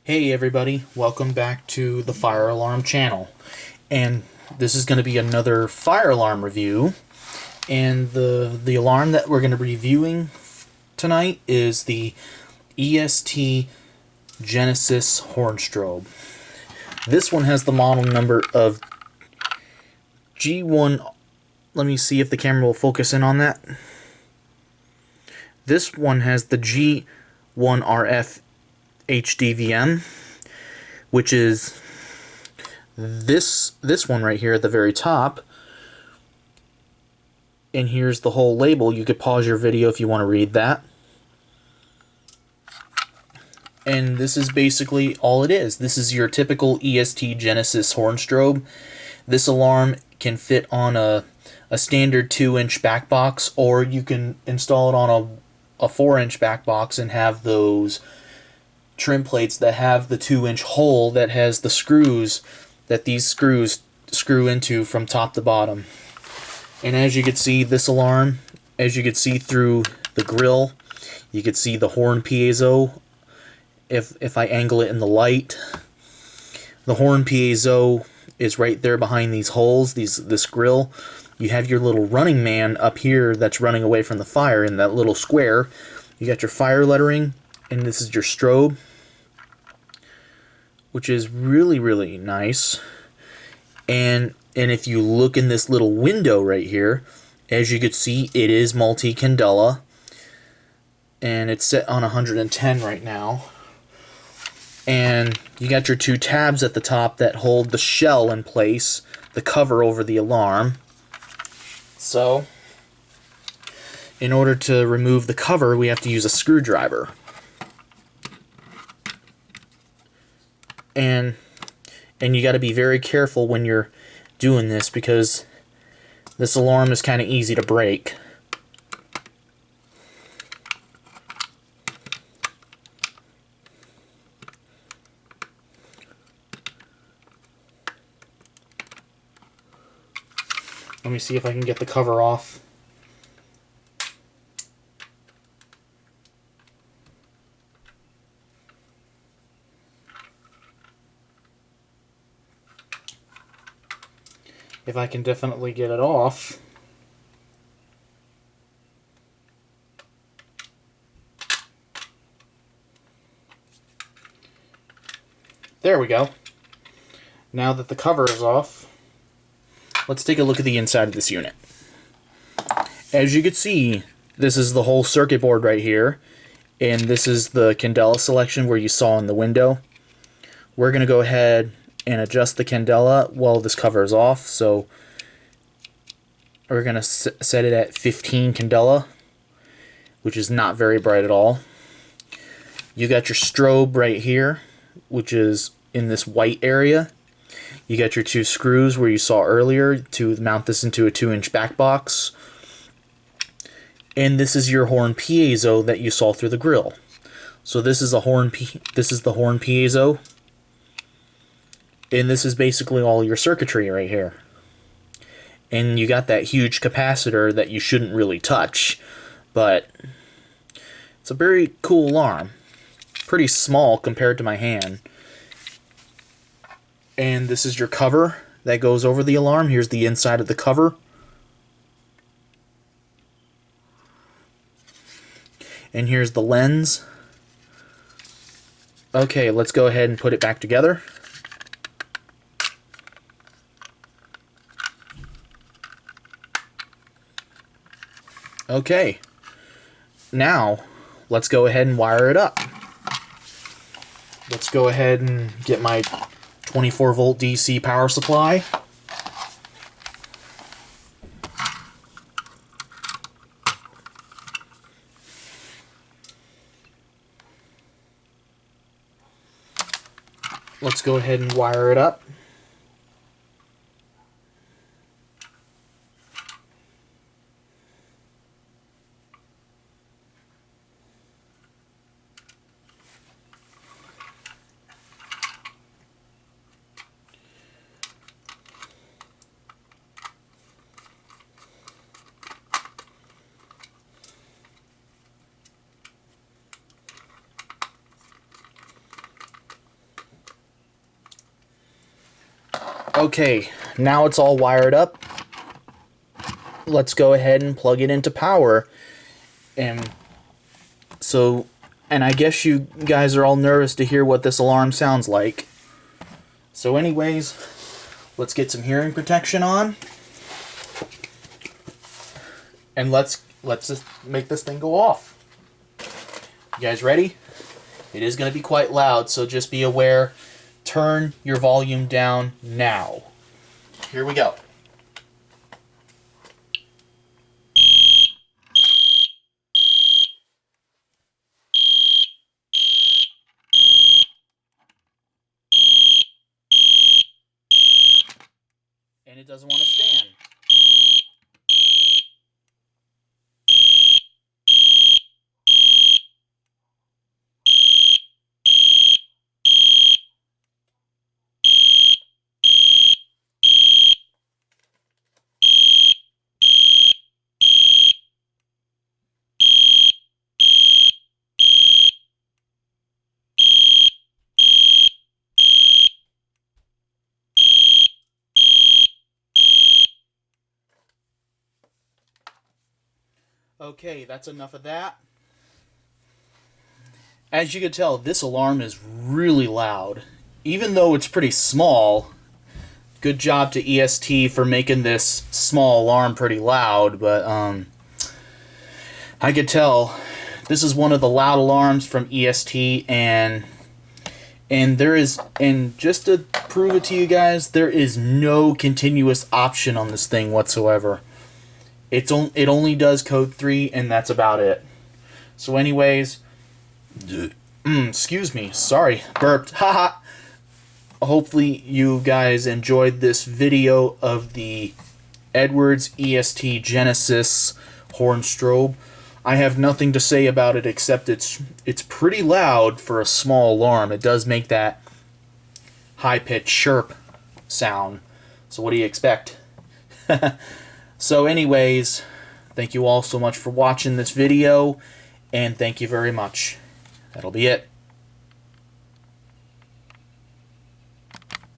Hey everybody, welcome back to the Fire Alarm channel. And this is going to be another fire alarm review. And the alarm that we're going to be reviewing tonight is the EST Genesis horn strobe. This one has the model number of G1. Let me see if the camera will focus in on that. This one has the G1RF HDVM, which is this one right here at the very top. And here's the whole label. You could pause your video if you want to read that. And this is basically all it is. This is your typical EST Genesis horn strobe. This alarm can fit on a standard 2-inch back box, or you can install it on a 4-inch back box and have those trim plates that have the 2-inch hole that has the screws that these screws screw into from top to bottom. And as you can see, this alarm, as you can see through the grill, you can see the horn piezo. If I angle it in the light, the horn piezo is right there behind these holes, this grill. You have your little running man up here that's running away from the fire in that little square. You got your fire lettering, and this is your strobe, which is really, really nice. And if you look in this little window right here, as you can see, it is multi-candela, and it's set on 110 right now. And you got your two tabs at the top that hold the shell in place, the cover over the alarm. So, in order to remove the cover, we have to use a screwdriver. And you got to be very careful when you're doing this, because this alarm is kind of easy to break. Let me see if I can get the cover off. If I can definitely get it off. There we go. Now that the cover is off, let's take a look at the inside of this unit. As you can see, this is the whole circuit board right here, and this is the candela selection where you saw in the window. We're going to go ahead and adjust the candela while this cover is off. So we're going to set it at 15 candela, which is not very bright at all. You got your strobe right here, which is in this white area. You got your two screws where you saw earlier to mount this into a 2-inch back box. And this is your horn piezo that you saw through the grill. So this is the horn piezo. And this is basically all your circuitry right here. And you got that huge capacitor that you shouldn't really touch, but it's a very cool alarm. Pretty small compared to my hand. And this is your cover that goes over the alarm. Here's the inside of the cover. And here's the lens. Okay, let's go ahead and put it back together. Okay, now let's go ahead and wire it up. Let's go ahead and get my 24-volt DC power supply. Let's go ahead and wire it up. Okay, now it's all wired up. Let's go ahead and plug it into power. And I guess you guys are all nervous to hear what this alarm sounds like. So anyways, let's get some hearing protection on. And let's just make this thing go off. You guys ready? It is going to be quite loud, so just be aware. Turn your volume down now. Here we go. And it doesn't want to stand. Okay, that's enough of that. As you can tell, this alarm is really loud. Even though it's pretty small, good job to EST for making this small alarm pretty loud, but I could tell this is one of the loud alarms from EST, and just to prove it to you guys, there is no continuous option on this thing whatsoever. It only does code 3, and that's about it. So anyways, excuse me, sorry, burped, haha. Hopefully you guys enjoyed this video of the Edwards EST Genesis horn strobe. I have nothing to say about it except it's pretty loud for a small alarm. It does make that high-pitched chirp sound. So what do you expect? So anyways, thank you all so much for watching this video, and thank you very much. That'll be it.